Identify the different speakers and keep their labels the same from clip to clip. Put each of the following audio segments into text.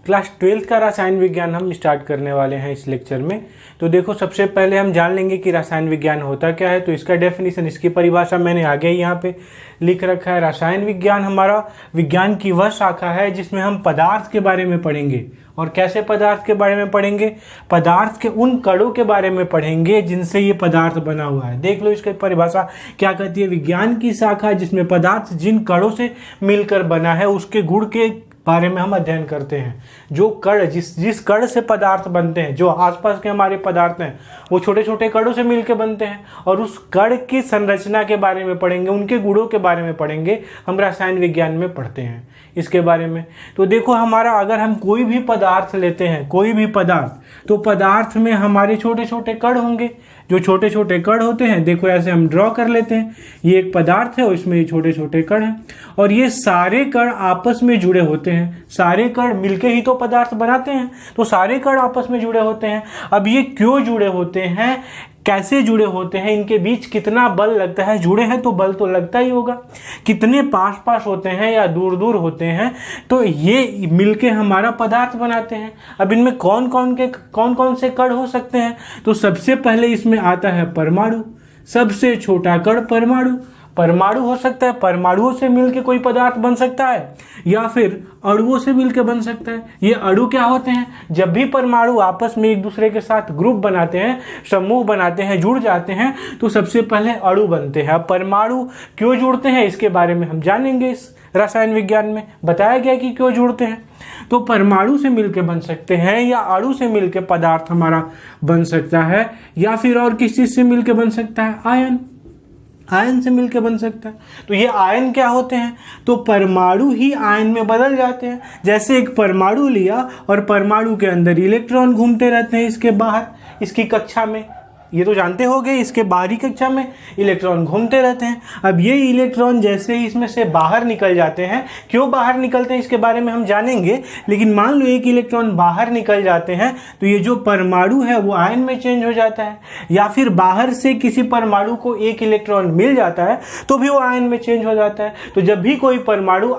Speaker 1: Class 12th का रसायन विज्ञान हम स्टार्ट करने वाले हैं इस लेक्चर में। तो देखो, सबसे पहले हम जान लेंगे कि रसायन विज्ञान होता क्या है। तो इसका डेफिनेशन, इसकी परिभाषा मैंने आगे ही यहाँ पे लिख रखा है। रसायन विज्ञान हमारा विज्ञान की वह शाखा है जिसमें हम पदार्थ के बारे में पढ़ेंगे। और कैसे पदार्थ के बारे में पढ़ेंगे? पदार्थ के उन कणों के बारे में पढ़ेंगे जिनसे ये पदार्थ बना हुआ है। देख लो इसकी परिभाषा क्या कहती है। विज्ञान की शाखा जिसमें पदार्थ जिन कणों से मिलकर बना है उसके गुण के बारे में हम अध्ययन करते हैं। जो कण, जिस कण से पदार्थ बनते हैं, जो आसपास के हमारे पदार्थ हैं, वो छोटे छोटे कणों से मिलकर बनते हैं। और उस कण की संरचना के बारे में पढ़ेंगे, उनके गुणों के बारे में पढ़ेंगे। हम रसायन विज्ञान में पढ़ते हैं इसके बारे में। तो देखो, हमारा अगर हम कोई भी पदार्थ लेते हैं, कोई भी पदार्थ, तो पदार्थ में हमारे छोटे छोटे कण होंगे। जो छोटे छोटे कण होते हैं, देखो ऐसे हम ड्रॉ कर लेते हैं। ये एक पदार्थ है और इसमें ये छोटे छोटे कण हैं। और ये सारे कण आपस में जुड़े होते हैं। सारे कण मिलके ही तो पदार्थ बनाते हैं। तो सारे कण आपस में जुड़े होते हैं। अब ये क्यों जुड़े होते हैं, कैसे जुड़े होते हैं, इनके बीच कितना बल लगता है? जुड़े हैं तो बल तो लगता ही होगा। कितने पास पास होते हैं या दूर दूर होते हैं, तो ये मिलके हमारा पदार्थ बनाते हैं। अब इनमें कौन कौन से कण हो सकते हैं? तो सबसे पहले इसमें आता है परमाणु। सबसे छोटा कण परमाणु। परमाणु हो सकता है, परमाणुओं से मिलकर कोई पदार्थ बन सकता है, या फिर अणुओं से मिलकर बन सकता है। ये अणु क्या होते हैं? जब भी परमाणु आपस में एक दूसरे के साथ ग्रुप बनाते हैं, समूह बनाते हैं, जुड़ जाते हैं, तो सबसे पहले अणु बनते हैं। अब परमाणु क्यों जुड़ते हैं इसके बारे में हम जानेंगे। इस रसायन विज्ञान में बताया गया कि क्यों जुड़ते हैं। तो परमाणु से मिलकर बन सकते हैं, या अणु से मिलकर पदार्थ हमारा बन सकता है, या फिर और किस चीज से मिलकर बन सकता है? आयन। आयन से मिलकर बन सकता है। तो ये आयन क्या होते हैं? तो परमाणु ही आयन में बदल जाते हैं। जैसे एक परमाणु लिया और परमाणु के अंदर इलेक्ट्रॉन घूमते रहते हैं इसके बाहर, इसकी कक्षा में, ये तो जानते होंगे, इसके बाहरी कक्षा में इलेक्ट्रॉन घूमते रहते हैं। अब ये इलेक्ट्रॉन जैसे ही इसमें से बाहर निकल जाते हैं, क्यों बाहर निकलते हैं इसके बारे में हम जानेंगे। लेकिन मान लो एक इलेक्ट्रॉन बाहर निकल जाते हैं, तो ये जो परमाणु है वो आयन में चेंज हो जाता है। या फिर बाहर से किसी परमाणु को एक इलेक्ट्रॉन मिल जाता है तो भी वो आयन में चेंज हो जाता है। तो जब भी कोई परमाणु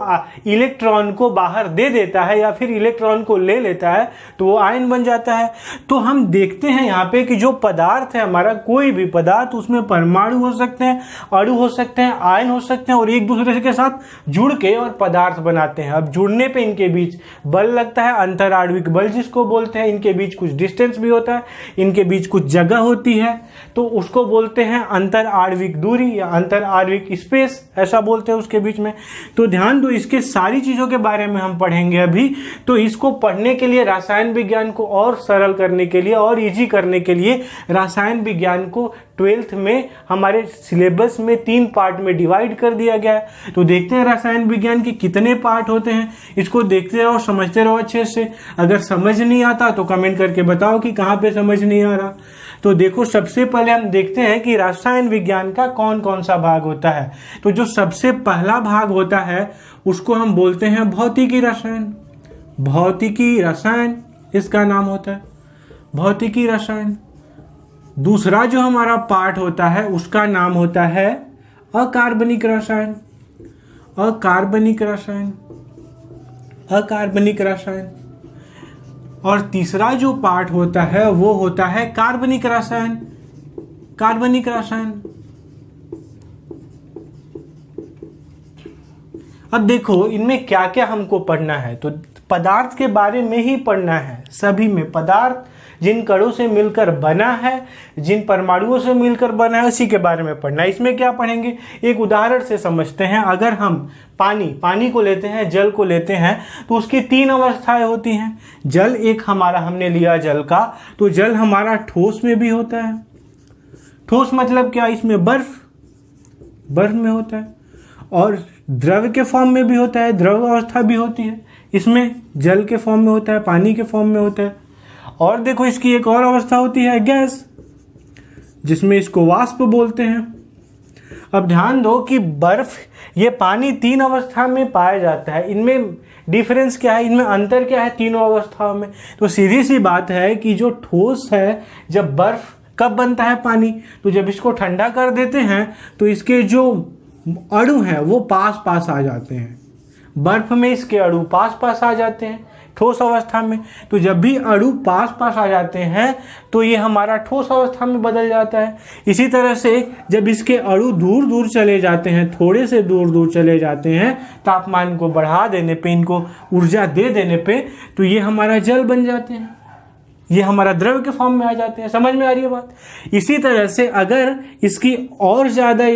Speaker 1: इलेक्ट्रॉन को बाहर दे देता है या फिर इलेक्ट्रॉन को ले लेता है तो वो आयन बन जाता है। तो हम देखते हैं यहाँ पे कि जो पदार्थ है हमारा, कोई भी पदार्थ, उसमें परमाणु हो सकते हैं, अणु हो सकते हैं, आयन हो सकते हैं, और एक दूसरे के साथ जुड़ के और पदार्थ बनाते हैं। अब जुड़ने पे इनके बीच बल लगता है, अंतर आणविक बल जिसको बोलते हैं। इनके बीच कुछ डिस्टेंस भी होता है, इनके बीच कुछ जगह होती है, तो उसको बोलते हैं अंतर आणविक दूरी या अंतर आणविक स्पेस, ऐसा बोलते हैं उसके बीच में। तो ध्यान दो, इसके सारी चीजों के बारे में हम पढ़ेंगे अभी। तो इसको पढ़ने के लिए, रसायन विज्ञान को और सरल करने के लिए और इजी करने के लिए, रसायन विज्ञान को 12th में हमारे सिलेबस में 3 पार्ट में डिवाइड कर दिया गया है। तो देखते हैं रसायन विज्ञान के कितने पार्ट होते हैं। इसको देखते रहो, समझते रहो अच्छे से। अगर समझ नहीं आता तो कमेंट करके बताओ कि कहाँ पे समझ नहीं आ रहा। तो देखो, सबसे पहले हम देखते हैं कि रसायन विज्ञान का कौन कौन सा भाग होता है। तो जो सबसे पहला भाग होता है उसको हम बोलते हैं भौतिकी रसायन। भौतिकी रसायन इसका नाम होता है, भौतिकी रसायन। दूसरा जो हमारा पार्ट होता है उसका नाम होता है अकार्बनिक रसायन। अकार्बनिक रसायन, अकार्बनिक रसायन। और तीसरा जो पार्ट होता है वो होता है कार्बनिक रसायन। कार्बनिक रसायन। अब देखो, इनमें क्या क्या हमको पढ़ना है। तो पदार्थ के बारे में ही पढ़ना है। सभी में पदार्थ जिन कणों से मिलकर बना है, जिन परमाणुओं से मिलकर बना है, उसी के बारे में पढ़ना है। इसमें क्या पढ़ेंगे, एक उदाहरण से समझते हैं। अगर हम पानी को लेते हैं, जल को लेते हैं, तो उसकी 3 अवस्थाएं होती हैं। जल एक हमारा, हमने लिया जल का, तो जल हमारा ठोस में भी होता है। ठोस मतलब क्या, इसमें बर्फ में होता है, और द्रव के फॉर्म में भी होता है, द्रव अवस्था भी होती है। इसमें जल के फॉर्म में होता है, पानी के फॉर्म में होता है। और देखो, इसकी एक और अवस्था होती है गैस, जिसमें इसको वाष्प बोलते हैं। अब ध्यान दो कि बर्फ, ये पानी 3 अवस्था में पाया जाता है। इनमें डिफरेंस क्या है, इनमें अंतर क्या है तीनों अवस्थाओं में? तो सीधी सी बात है कि जो ठोस है, जब बर्फ कब बनता है पानी, तो जब इसको ठंडा कर देते हैं तो इसके जो अणु हैं वो पास पास आ जाते हैं। बर्फ में इसके अणु पास पास आ जाते हैं। ठोस अवस्था में। तो जब भी अणु पास पास आ जाते हैं तो ये हमारा ठोस अवस्था में बदल जाता है। इसी तरह से जब इसके अणु दूर दूर चले जाते हैं, थोड़े से दूर दूर चले जाते हैं, तापमान को बढ़ा देने पे, इनको ऊर्जा दे देने पे, तो ये हमारा जल बन जाते हैं, ये हमारा द्रव के फॉर्म में आ जाते हैं। समझ में आ रही है बात? इसी तरह से अगर इसकी और ज़्यादा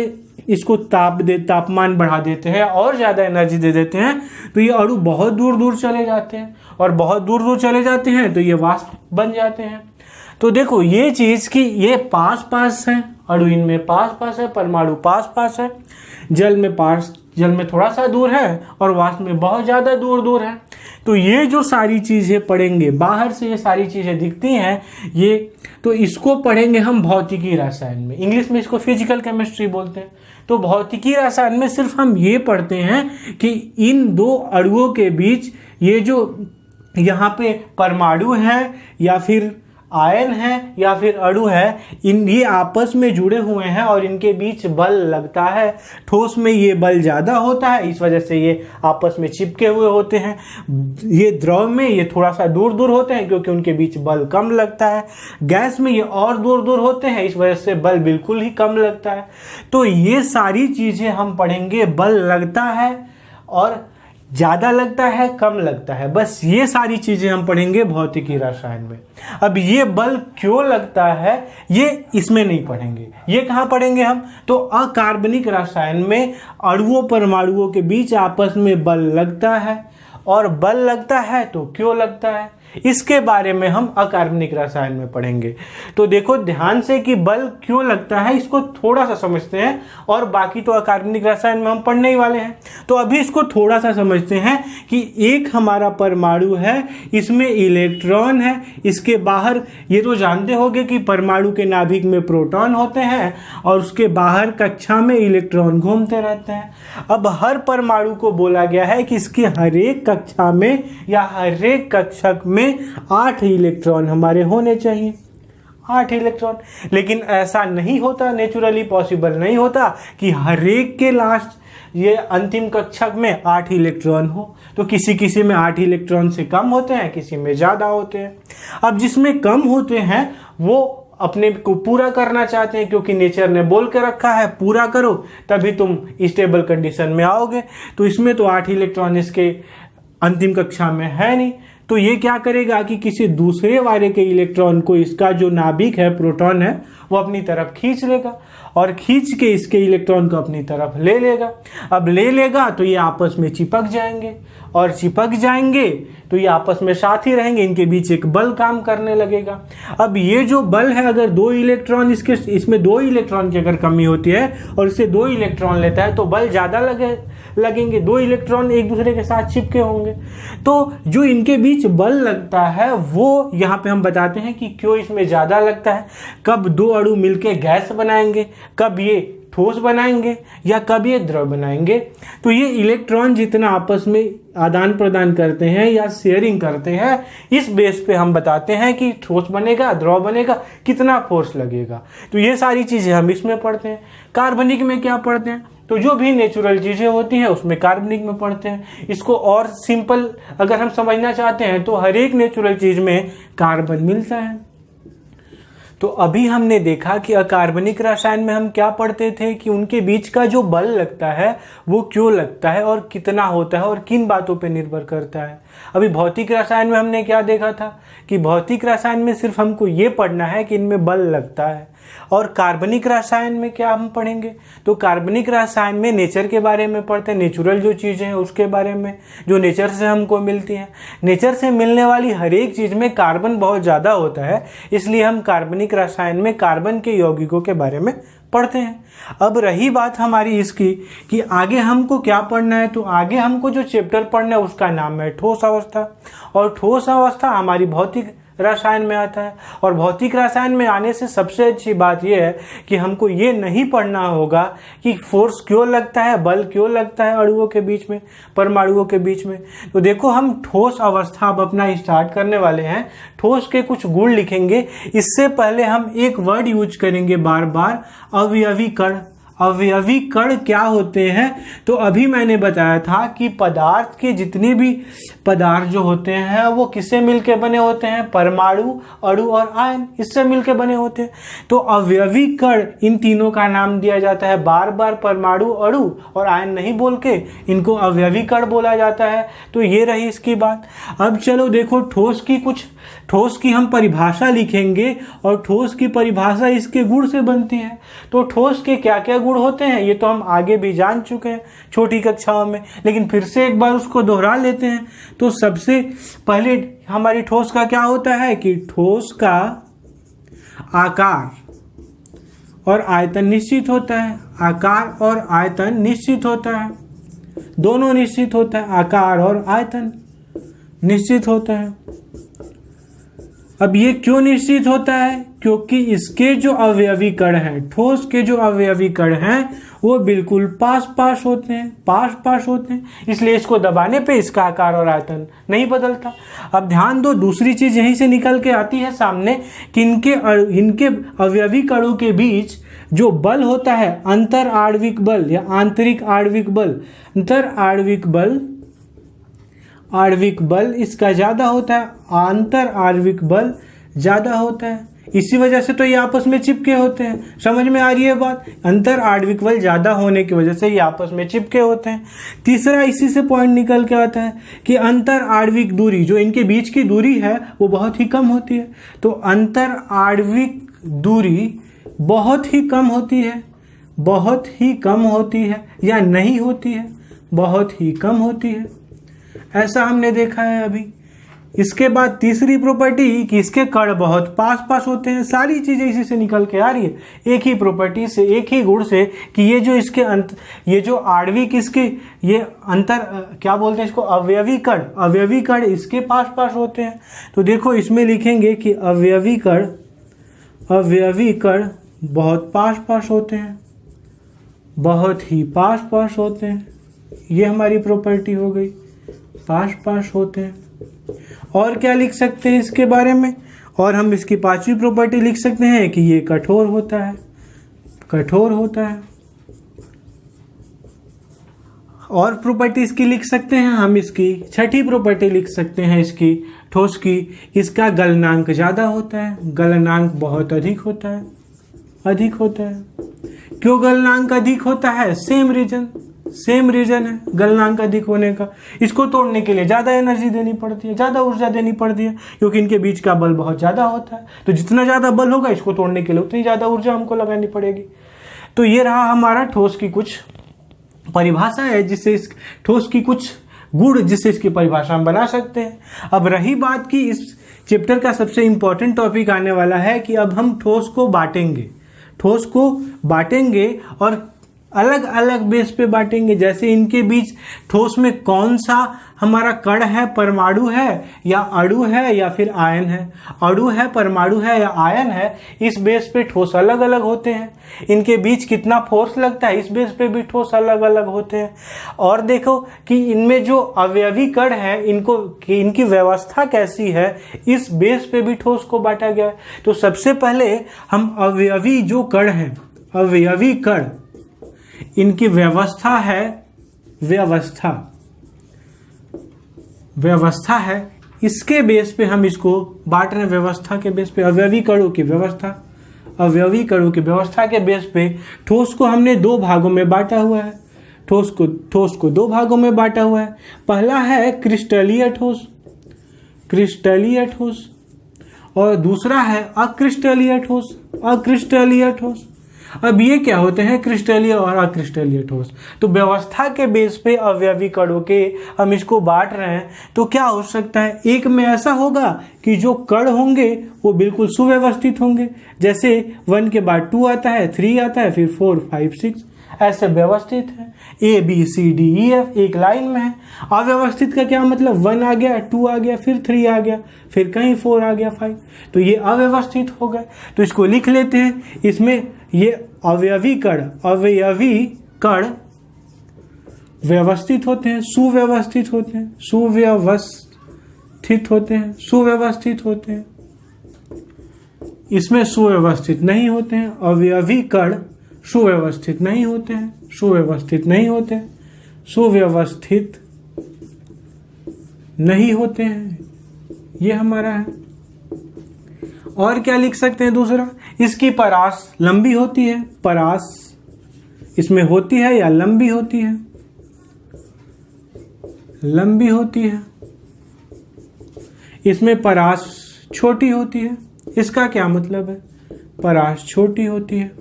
Speaker 1: इसको तापमान बढ़ा देते हैं और ज़्यादा एनर्जी दे देते हैं तो ये अणु बहुत दूर दूर चले जाते हैं, और बहुत दूर दूर चले जाते हैं तो ये वाष्प बन जाते हैं। तो देखो ये चीज़ कि ये पास पास है, अणु इनमें पास पास है, परमाणु पास पास है, जल में थोड़ा सा दूर है और वाष्प में बहुत ज़्यादा दूर दूर है। तो ये जो सारी चीज़ें पढ़ेंगे, बाहर से ये सारी चीज़ें दिखती हैं, ये तो इसको पढ़ेंगे हम भौतिकी रसायन में। इंग्लिश में इसको फिजिकल केमिस्ट्री बोलते हैं। तो भौतिकी रसायन में सिर्फ हम ये पढ़ते हैं कि इन दो अणुओं के बीच ये जो यहाँ पे परमाणु है या फिर आयन है या फिर अणु है, ये आपस में जुड़े हुए हैं और इनके बीच बल लगता है। ठोस में ये बल ज़्यादा होता है, इस वजह से ये आपस में चिपके हुए होते हैं। ये द्रव में ये थोड़ा सा दूर दूर होते हैं क्योंकि उनके बीच बल कम लगता है। गैस में ये और दूर दूर होते हैं, इस वजह से बल बिल्कुल ही कम लगता है। तो ये सारी चीज़ें हम पढ़ेंगे, बल लगता है और ज़्यादा लगता है, कम लगता है, बस ये सारी चीज़ें हम पढ़ेंगे भौतिकी रसायन में। अब ये बल क्यों लगता है ये इसमें नहीं पढ़ेंगे, ये कहाँ पढ़ेंगे हम? तो अकार्बनिक रसायन में अणुओं परमाणुओं के बीच आपस में बल लगता है, और बल लगता है तो क्यों लगता है, इसके बारे में हम अकार्बनिक रसायन में पढ़ेंगे। तो देखो ध्यान से कि बल क्यों लगता है इसको थोड़ा सा समझते हैं, और बाकी तो अकार्बनिक रसायन में हम पढ़ने ही वाले हैं। तो अभी इसको थोड़ा सा समझते हैं कि एक हमारा परमाणु है, इसमें इलेक्ट्रॉन है, इसके बाहर ये तो जानते होंगे कि परमाणु के नाभिक में प्रोटॉन होते हैं और उसके बाहर कक्षा में इलेक्ट्रॉन घूमते रहते हैं। अब हर परमाणु को बोला गया है कि इसकी हर एक कक्षा में या हर एक कक्षक में 8 इलेक्ट्रॉन हमारे होने चाहिए, 8 इलेक्ट्रॉन। लेकिन ऐसा नहीं होता, नेचुरली पॉसिबल नहीं होता कि हर एक के लास्ट ये अंतिम कक्षक में 8 इलेक्ट्रॉन हो। तो किसी किसी में 8 इलेक्ट्रॉन से कम होते हैं, किसी में ज़्यादा होते हैं। अब जिसमें कम होते हैं वो अपने को पूरा करना चाहते हैं, क्योंकि नेचर ने बोल के रखा है पूरा करो तभी तुम स्टेबल कंडीशन में आओगे। तो इसमें तो 8 इलेक्ट्रॉन इसके अंतिम कक्षा में है नहीं, तो ये क्या करेगा कि किसी दूसरे वाले के इलेक्ट्रॉन को, इसका जो नाभिक है, प्रोटॉन है, वो अपनी तरफ खींच लेगा और खींच के इसके इलेक्ट्रॉन को अपनी तरफ ले लेगा। अब ले लेगा तो ये आपस में चिपक जाएंगे, और चिपक जाएंगे तो ये आपस में साथ ही रहेंगे, इनके बीच एक बल काम करने लगेगा। अब ये जो बल है, अगर 2 इलेक्ट्रॉन इसमें 2 इलेक्ट्रॉन की अगर कमी होती है और इससे 2 इलेक्ट्रॉन लेता है तो बल ज़्यादा लगेंगे, 2 इलेक्ट्रॉन एक दूसरे के साथ चिपके होंगे। तो जो इनके बीच बल लगता है वो यहाँ पे हम बताते हैं कि क्यों इसमें ज़्यादा लगता है। कब 2 अणु मिलके गैस बनाएंगे, कब ये ठोस बनाएंगे या कब ये द्रव बनाएंगे। तो ये इलेक्ट्रॉन जितना आपस में आदान प्रदान करते हैं या शेयरिंग करते हैं, इस बेस पे हम बताते हैं कि ठोस बनेगा, द्रव बनेगा, कितना फोर्स लगेगा। तो ये सारी चीज़ें हम इसमें पढ़ते हैं। कार्बनिक में क्या पढ़ते हैं? तो जो भी नेचुरल चीज़ें होती हैं उसमें कार्बनिक में पढ़ते हैं। इसको और सिंपल अगर हम समझना चाहते हैं तो हर एक नेचुरल चीज़ में कार्बन मिलता है। तो अभी हमने देखा कि अकार्बनिक रसायन में हम क्या पढ़ते थे कि उनके बीच का जो बल लगता है वो क्यों लगता है और कितना होता है और किन बातों पे निर्भर करता है। अभी भौतिक रसायन में हमने क्या देखा था कि भौतिक रसायन में सिर्फ हमको ये पढ़ना है कि इनमें बल लगता है। और कार्बनिक रसायन में क्या हम पढ़ेंगे? तो कार्बनिक रसायन में नेचर के बारे में पढ़ते हैं, नेचुरल जो चीज़ें हैं उसके बारे में, जो नेचर से हमको मिलती हैं। नेचर से मिलने वाली हर एक चीज़ में कार्बन बहुत ज़्यादा होता है, इसलिए हम कार्बनिक रसायन में कार्बन के यौगिकों के बारे में पढ़ते हैं। अब रही बात हमारी इसकी कि आगे हमको क्या पढ़ना है, तो आगे हमको जो चैप्टर पढ़ना है उसका नाम है ठोस अवस्था। और ठोस अवस्था हमारी भौतिक रसायन में आता है। और भौतिक रसायन में आने से सबसे अच्छी बात यह है कि हमको ये नहीं पढ़ना होगा कि फोर्स क्यों लगता है, बल क्यों लगता है अणुओं के बीच में, परमाणुओं के बीच में। तो देखो हम ठोस अवस्था अब अपना स्टार्ट करने वाले हैं। ठोस के कुछ गुण लिखेंगे। इससे पहले हम एक वर्ड यूज करेंगे बार बार, अवयवी कण। अवयवी कण क्या होते हैं? तो अभी मैंने बताया था कि पदार्थ के जितने भी पदार्थ जो होते हैं वो किससे मिलके बने होते हैं? परमाणु, अणु और आयन, इससे मिलके बने होते हैं। तो अवयवी कण इन तीनों का नाम दिया जाता है। बार बार परमाणु, अणु और आयन नहीं बोल के इनको अवयवी कण बोला जाता है। तो ये रही इसकी बात। अब चलो देखो ठोस की हम परिभाषा लिखेंगे और ठोस की परिभाषा इसके गुण से बनती है। तो ठोस के क्या क्या गुण होते हैं ये तो हम आगे भी जान चुके हैं छोटी कक्षाओं में, लेकिन फिर से एक बार उसको दोहरा लेते हैं। तो सबसे पहले हमारी ठोस का क्या होता है कि ठोस का आकार और आयतन निश्चित होता है। आकार और आयतन निश्चित होता है, दोनों निश्चित होता है, आकार और आयतन निश्चित होता है। अब ये क्यों निश्चित होता है? क्योंकि इसके जो अवयवी कण हैं, ठोस के जो अवयवी कण हैं वो बिल्कुल पास होते हैं, इसलिए इसको दबाने पे इसका आकार और आयतन नहीं बदलता। अब ध्यान दो, दूसरी चीज यहीं से निकल के आती है सामने कि इनके अवयवी कणों के बीच जो बल होता है, अंतर आणविक बल या आंतरिक आणविक बल, अंतर आणविक बल इसका ज्यादा होता है, आंतर आणविक बल ज्यादा होता है। इसी वजह से तो ये आपस में चिपके होते हैं। समझ में आ रही है बात? अंतर आणविक बल ज्यादा होने की वजह से ये आपस में चिपके होते हैं। तीसरा इसी से पॉइंट निकल के आता है कि अंतर आणविक दूरी, जो इनके बीच की दूरी है वो बहुत ही कम होती है। तो अंतर आणविक दूरी बहुत ही कम होती है, बहुत ही कम होती है या नहीं होती है, बहुत ही कम होती है, ऐसा हमने देखा है अभी। इसके बाद तीसरी प्रॉपर्टी कि इसके कण बहुत पास होते हैं। सारी चीजें इसी से निकल के आ रही है, एक ही प्रॉपर्टी से, एक ही गुण से कि ये जो इसके ये जो आणविक इसके ये अंतर क्या बोलते हैं इसको, अवयवी कण इसके पास होते हैं। तो देखो इसमें लिखेंगे कि अवयवी कण बहुत पास होते हैं, बहुत ही पास होते हैं। ये हमारी प्रॉपर्टी हो गई, पास होते हैं। और क्या लिख सकते हैं इसके बारे में? और हम इसकी पांचवी प्रॉपर्टी लिख सकते हैं कि ये कठोर होता है। और प्रॉपर्टी इसकी लिख सकते हैं हम, इसकी छठी प्रॉपर्टी लिख सकते हैं इसकी ठोस की, इसका गलनांक ज्यादा होता है, गलनांक बहुत अधिक होता है। क्यों गलनांक अधिक होता है? सेम रीजन है गलनांक अधिक होने का। इसको तोड़ने के लिए ज्यादा एनर्जी देनी पड़ती है, ज्यादा ऊर्जा देनी पड़ती है, क्योंकि इनके बीच का बल बहुत ज्यादा होता है। तो जितना ज्यादा बल होगा इसको तोड़ने के लिए उतनी ज्यादा ऊर्जा हमको लगानी पड़ेगी। तो ये रहा हमारा ठोस की कुछ परिभाषा है, जिससे इस ठोस की कुछ गुण जिससे इसकी परिभाषा हम बना सकते हैं। अब रही बात की इस चैप्टर का सबसे इंपॉर्टेंट टॉपिक आने वाला है कि अब हम ठोस को बांटेंगे और अलग अलग बेस पे बांटेंगे। जैसे इनके बीच ठोस में कौन सा हमारा कण है, परमाणु है या अणु है या फिर आयन है, अणु है, परमाणु है या आयन है, इस बेस पे ठोस अलग अलग होते हैं। इनके बीच कितना फोर्स लगता है, इस बेस पे भी ठोस अलग अलग होते हैं। और देखो कि इनमें जो अवयवी कण है इनकी व्यवस्था कैसी है, इस बेस पे भी ठोस को बांटा गया है। तो सबसे पहले हम अवयवी जो कण हैं, अवयवी कण, इनकी व्यवस्था है, इसके बेस पे हम इसको बांट रहे हैं। व्यवस्था के बेस पे अवयवी कणों की व्यवस्था के बेस पे ठोस को हमने दो भागों में बांटा हुआ है। ठोस को दो भागों में बांटा हुआ है। पहला है क्रिस्टलीय ठोस और दूसरा है अक्रिस्टलीय ठोस। अब ये क्या होते हैं, क्रिस्टलीय और अक्रिस्टलीय ठोस? तो व्यवस्था के बेस पे अवयवी कणों के हम इसको बांट रहे हैं। तो क्या हो सकता है, एक में ऐसा होगा कि जो कण होंगे वो बिल्कुल सुव्यवस्थित होंगे, जैसे 1 के बाद 2 आता है, 3 आता है, फिर 4, 5, 6 ऐसे व्यवस्थित है। ABCDEF एक लाइन में है। अव्यवस्थित का क्या मतलब, 1 आ गया, 2 आ गया, फिर 3 आ गया, फिर कहीं 4 आ गया, 5, तो ये अव्यवस्थित हो गए। तो इसको लिख लेते हैं। इसमें ये अवयवी कण व्यवस्थित होते हैं, सुव्यवस्थित होते हैं। इसमें सुव्यवस्थित नहीं होते हैं। अवयवी कण सुव्यवस्थित नहीं होते हैं, सुव्यवस्थित नहीं होते हैं, सुव्यवस्थित नहीं होते हैं, ये हमारा है। और क्या लिख सकते हैं दूसरा, इसकी परास लंबी होती है, परास इसमें होती है या लंबी होती है, लंबी होती है। इसमें परास छोटी होती है, इसका क्या मतलब है, परास छोटी होती है।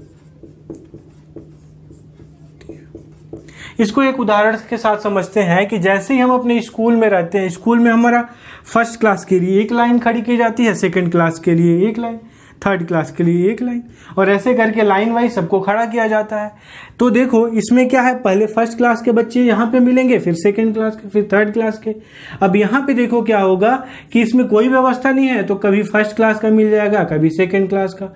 Speaker 1: इसको एक उदाहरण के साथ समझते हैं कि जैसे ही हम अपने स्कूल में रहते हैं, स्कूल में हमारा फर्स्ट क्लास के लिए एक लाइन खड़ी की जाती है, सेकंड क्लास के लिए एक लाइन, थर्ड क्लास के लिए एक लाइन, और ऐसे करके लाइन वाइज सबको खड़ा किया जाता है। तो देखो इसमें क्या है, पहले फर्स्ट क्लास के बच्चे यहाँ पे मिलेंगे, फिर सेकंड क्लास के, फिर थर्ड क्लास के। अब यहाँ पे देखो क्या होगा कि इसमें कोई व्यवस्था नहीं है, तो कभी फर्स्ट क्लास का मिल जाएगा, कभी सेकंड क्लास का,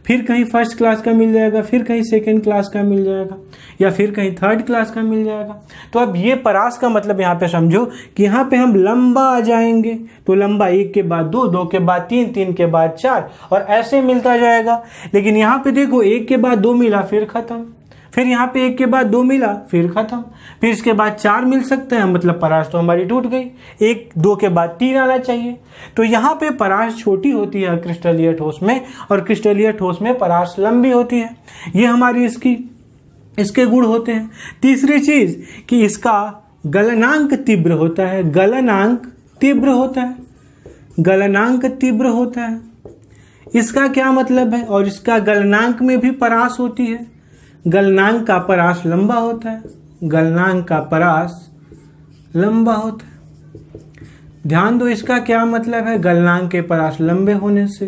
Speaker 1: फिर कहीं फर्स्ट क्लास का मिल जाएगा, फिर कहीं सेकंड क्लास का मिल जाएगा, या फिर कहीं थर्ड क्लास का मिल जाएगा। तो अब ये परास का मतलब यहाँ पे समझो कि यहाँ पे हम लंबा आ जाएंगे, तो लंबा एक के बाद दो, दो के बाद तीन, तीन के बाद चार, और ऐसे मिलता जाएगा। लेकिन यहाँ पे देखो एक के बाद दो मिला फिर खत्म, फिर यहाँ पे एक के बाद दो मिला फिर खत्म, फिर इसके बाद चार मिल सकते हैं, मतलब परास तो हमारी टूट गई। एक दो के बाद तीन आना चाहिए। तो यहाँ पे परास छोटी होती है क्रिस्टलीय ठोस में, और क्रिस्टलीय ठोस में परास लंबी होती है। ये हमारी इसके गुण होते हैं। तीसरी चीज कि इसका गलनांक तीव्र होता है, गलनांक तीव्र होता है, गलनांक तीव्र होता है। इसका क्या मतलब है, और इसका गलनांक में भी परास होती है, गलनांक का परास लंबा होता है, गलनांक का परास लंबा होता है। ध्यान दो इसका क्या मतलब है, गलनांक के परास लंबे होने से।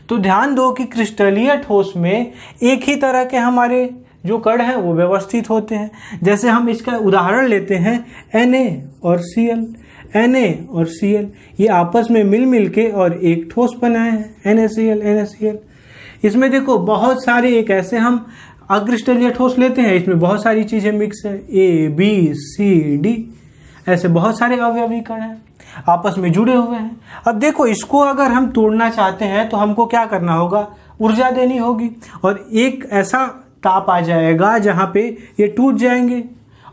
Speaker 1: तो ध्यान दो कि क्रिस्टलीय ठोस में एक ही तरह के हमारे जो कण हैं वो व्यवस्थित होते हैं। जैसे हम इसका उदाहरण लेते हैं Na और Cl, Na और Cl ये आपस में मिल के और एक ठोस बनाए हैं NaCl, NaCl। इसमें देखो बहुत सारे, एक ऐसे हम अक्रिस्टलीय ठोस लेते हैं, इसमें बहुत सारी चीजें मिक्स है, A B C D, ऐसे बहुत सारे अवयवी कण हैं आपस में जुड़े हुए हैं। अब देखो इसको अगर हम तोड़ना चाहते हैं तो हमको क्या करना होगा, ऊर्जा देनी होगी, और एक ऐसा ताप आ जाएगा जहां पे ये टूट जाएंगे,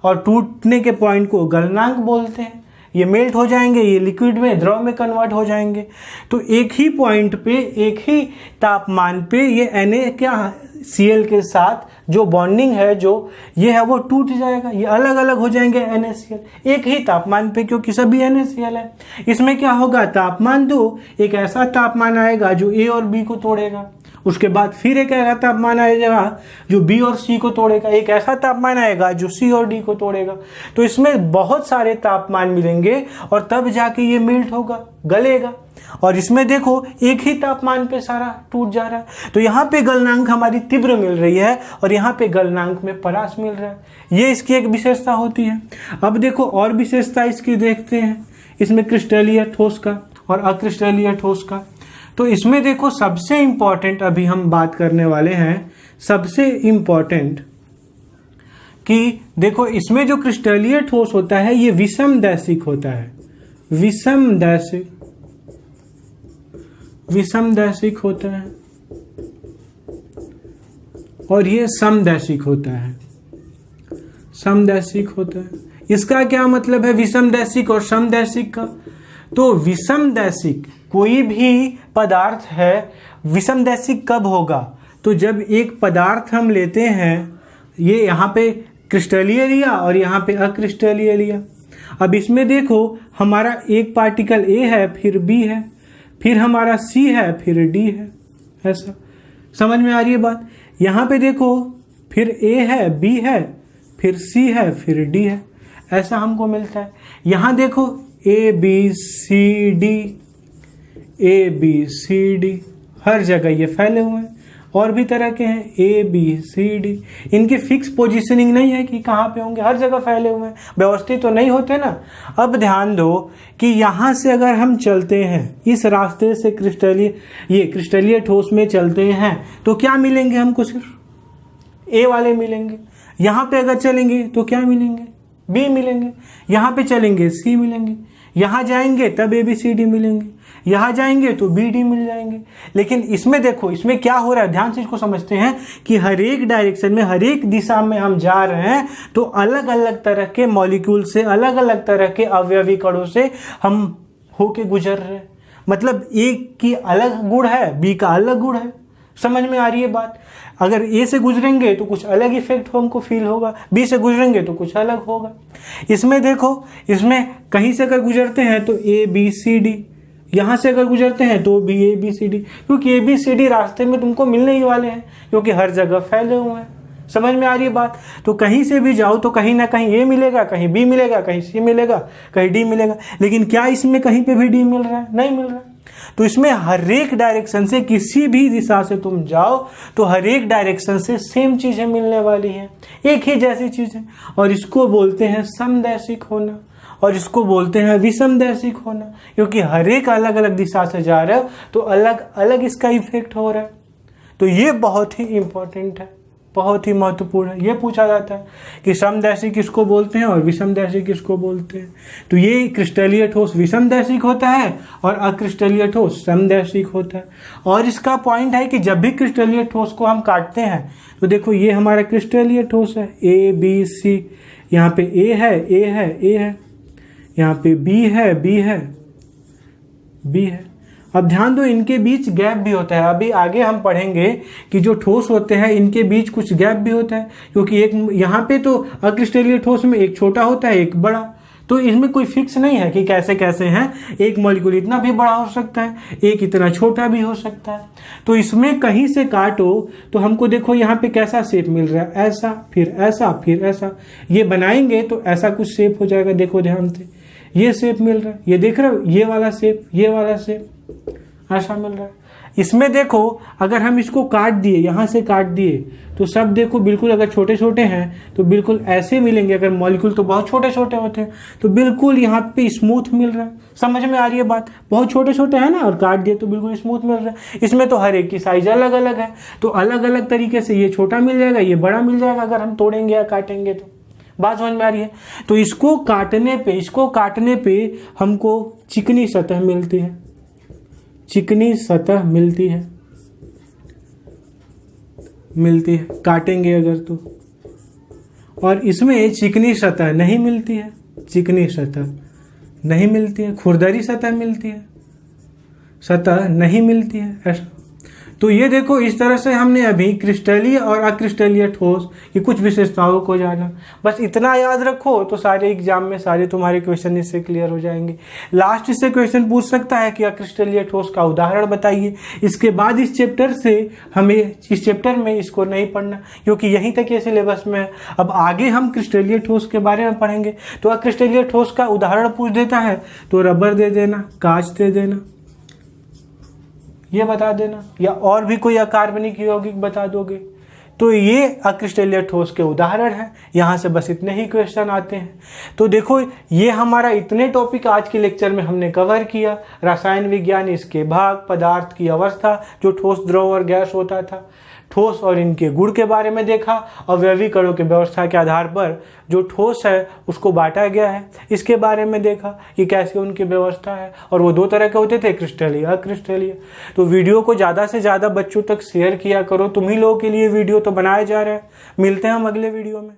Speaker 1: और टूटने के पॉइंट को गलनांक बोलते हैं। ये मेल्ट हो जाएंगे, ये लिक्विड में, द्रव में कन्वर्ट हो जाएंगे। तो एक ही पॉइंट पे, एक ही तापमान पे ये Na क्या Cl के साथ जो बॉन्डिंग है, जो ये है, वो टूट जाएगा। ये अलग अलग हो जाएंगे NaCl एक ही तापमान पे, क्योंकि सभी NaCl है। इसमें क्या होगा, तापमान दो, एक ऐसा तापमान आएगा जो A और B को तोड़ेगा, उसके बाद फिर एक ऐसा तापमान आएगा जो B और C को तोड़ेगा, एक ऐसा तापमान आएगा जो C और D को तोड़ेगा। तो इसमें बहुत सारे तापमान मिलेंगे और तब जाके ये मेल्ट होगा, गलेगा। और इसमें देखो एक ही तापमान पे सारा टूट जा रहा है। तो यहाँ पे गलनांक हमारी तीव्र मिल रही है और यहाँ पे गलनांक में परास मिल रहा है। ये इसकी एक विशेषता होती है। अब देखो और विशेषता इसकी देखते हैं, इसमें क्रिस्टलीय ठोस का और अक्रिस्टलीय ठोस का। तो इसमें देखो सबसे इंपॉर्टेंट अभी हम बात करने वाले हैं, सबसे इंपॉर्टेंट कि देखो इसमें जो क्रिस्टलीय ठोस होता है ये विषमदैशिक होता है, विषमदैशिक होता है, और ये समदैशिक होता है, समदैशिक होता है। इसका क्या मतलब है विषमदैशिक और समदैशिक का? तो विषमदैशिक कोई भी पदार्थ है, विषमदैशिक कब होगा? तो जब एक पदार्थ हम लेते हैं, ये यहाँ पे क्रिस्टलीय लिया और यहाँ पे अक्रिस्टलीय लिया। अब इसमें देखो हमारा एक पार्टिकल A है, फिर B है, फिर हमारा C है, फिर D है। ऐसा समझ में आ रही है बात? यहाँ पे देखो फिर A है, B है, फिर C है, फिर D है। ऐसा हमको मिलता है। यहाँ देखो A B C D हर जगह ये फैले हुए हैं। और भी तरह के हैं A B C D, इनकी फिक्स पोजीशनिंग नहीं है कि कहाँ पे होंगे, हर जगह फैले हुए हैं, व्यवस्थित तो नहीं होते ना। अब ध्यान दो कि यहाँ से अगर हम चलते हैं, इस रास्ते से क्रिस्टलीय ठोस में चलते हैं, तो क्या मिलेंगे हमको? सिर्फ A वाले मिलेंगे। यहाँ पे अगर चलेंगे तो क्या मिलेंगे? B मिलेंगे। यहाँ पे चलेंगे C मिलेंगे। यहाँ जाएंगे तब A B C D मिलेंगे। यहाँ जाएंगे तो बी डी मिल जाएंगे। लेकिन इसमें देखो, इसमें क्या हो रहा है, ध्यान से इसको समझते हैं कि हर एक डायरेक्शन में, हर एक दिशा में हम जा रहे हैं तो अलग अलग तरह के मॉलिक्यूल से, अलग अलग तरह के अवयवी कणों से हम होके गुजर रहे हैं। मतलब एक की अलग गुण है, बी का अलग गुण है। समझ में आ रही है बात? अगर ए से गुजरेंगे तो कुछ अलग इफेक्ट हमको फील होगा, बी से गुजरेंगे तो कुछ अलग होगा। इसमें देखो, इसमें कहीं से अगर गुजरते हैं तो ए बी सी डी, यहां से अगर गुजरते हैं तो भी ए बी सी डी, क्योंकि ए बी सी डी रास्ते में तुमको मिलने ही वाले हैं, क्योंकि हर जगह फैले हुए हैं। समझ में आ रही है बात? तो कहीं से भी जाओ तो कहीं ना कहीं ए मिलेगा, कहीं बी मिलेगा, कहीं सी मिलेगा, कहीं डी मिलेगा। लेकिन क्या इसमें कहीं पे भी डी मिल रहा है? नहीं मिल रहा। तो इसमें हर एक डायरेक्शन से, किसी भी दिशा से तुम जाओ तो हर एक डायरेक्शन से सेम चीजें मिलने वाली हैं, एक ही जैसी चीजें। और इसको बोलते हैं समदैशिक होना, और इसको बोलते हैं विषमदैशिक होना, क्योंकि हर एक अलग अलग दिशा से जा रहे हो तो अलग अलग इसका इफेक्ट हो रहा है। तो ये बहुत ही इंपॉर्टेंट है, बहुत ही महत्वपूर्ण है। ये पूछा जाता है कि समदैशिक किसको बोलते हैं और विषमदैशिक किसको बोलते हैं। तो ये क्रिस्टलीय ठोस विषमदैशिक होता है और अक्रिस्टलीय ठोस समदैशिक होता है। और इसका पॉइंट है कि जब भी क्रिस्टलीय ठोस को हम काटते हैं तो देखो, ये हमारा क्रिस्टलीय ठोस है, ए बी सी, यहाँ पे ए है, ए है, ए है, यहाँ पे बी है, बी है, बी है। अब ध्यान दो, इनके बीच गैप भी होता है। अभी आगे हम पढ़ेंगे कि जो ठोस होते हैं इनके बीच कुछ गैप भी होता है, क्योंकि एक यहाँ पे तो अक्रिस्टलीय ठोस में एक छोटा होता है, एक बड़ा। तो इसमें कोई फिक्स नहीं है कि कैसे कैसे हैं, एक मॉलिक्यूल इतना भी बड़ा हो सकता है, एक इतना छोटा भी हो सकता है। तो इसमें कहीं से काटो तो हमको देखो यहाँ पे कैसा शेप मिल रहा है, ऐसा, फिर ऐसा, फिर ऐसा। ये बनाएंगे तो ऐसा कुछ शेप हो जाएगा। देखो ध्यान से, ये शेप मिल रहा है, ये देख रहे हो, ये वाला शेप, ये वाला शेप, ऐसा मिल रहा है। इसमें देखो, अगर हम इसको काट दिए, यहां से काट दिए तो सब देखो बिल्कुल, अगर छोटे छोटे हैं तो बिल्कुल ऐसे मिलेंगे। अगर मॉलिक्यूल तो बहुत छोटे छोटे होते हैं तो बिल्कुल यहाँ पे स्मूथ मिल रहा है। समझ में आ रही है बात? बहुत छोटे छोटे हैं ना, और काट दिए तो बिल्कुल स्मूथ मिल रहा है। इसमें तो हर एक की साइज अलग अलग है, तो अलग अलग तरीके से ये छोटा मिल जाएगा, ये बड़ा मिल जाएगा अगर हम तोड़ेंगे या काटेंगे तो। बात समझ में आ रही है? तो इसको काटने पे हमको चिकनी सतह मिलती है, चिकनी सतह मिलती है काटेंगे अगर तो। और इसमें चिकनी सतह नहीं मिलती है, चिकनी सतह नहीं मिलती है, खुरदरी सतह मिलती है, सतह नहीं मिलती है, ऐसा। तो ये देखो, इस तरह से हमने अभी क्रिस्टलीय और अक्रिस्टलीय ठोस की कुछ विशेषताओं को जाना। बस इतना याद रखो तो सारे एग्जाम में सारे तुम्हारे क्वेश्चन इससे क्लियर हो जाएंगे। लास्ट इससे क्वेश्चन पूछ सकता है कि अक्रिस्टलीय ठोस का उदाहरण बताइए। इसके बाद इस चैप्टर से हमें, इस चैप्टर में इसको नहीं पढ़ना, क्योंकि यहीं तक ये सिलेबस में है। अब आगे हम क्रिस्टलीय ठोस के बारे में पढ़ेंगे। तो अक्रिस्टलीय ठोस का उदाहरण पूछ देता है तो रबर दे देना, कांच दे देना, ये बता देना, या और भी कोई अकार्बनिक यौगिक बता दोगे। तो ये अक्रिस्टलीय ठोस के उदाहरण हैं। यहाँ से बस इतने ही क्वेश्चन आते हैं। तो देखो, ये हमारा इतने टॉपिक आज के लेक्चर में हमने कवर किया। रसायन विज्ञान, इसके भाग, पदार्थ की अवस्था, जो ठोस, द्रव और गैस होता था, ठोस और इनके गुण के बारे में देखा, अवयवी कणों की व्यवस्था के आधार पर जो ठोस है उसको बांटा गया है, इसके बारे में देखा कि कैसे उनकी व्यवस्था है। और वो दो तरह के होते थे, क्रिस्टलीय, अक्रिस्टलीय। तो वीडियो को ज़्यादा से ज़्यादा बच्चों तक शेयर किया करो। तुम्ही लोगों के लिए वीडियो तो बनाया जा रहा है। मिलते हैं हम अगले वीडियो में।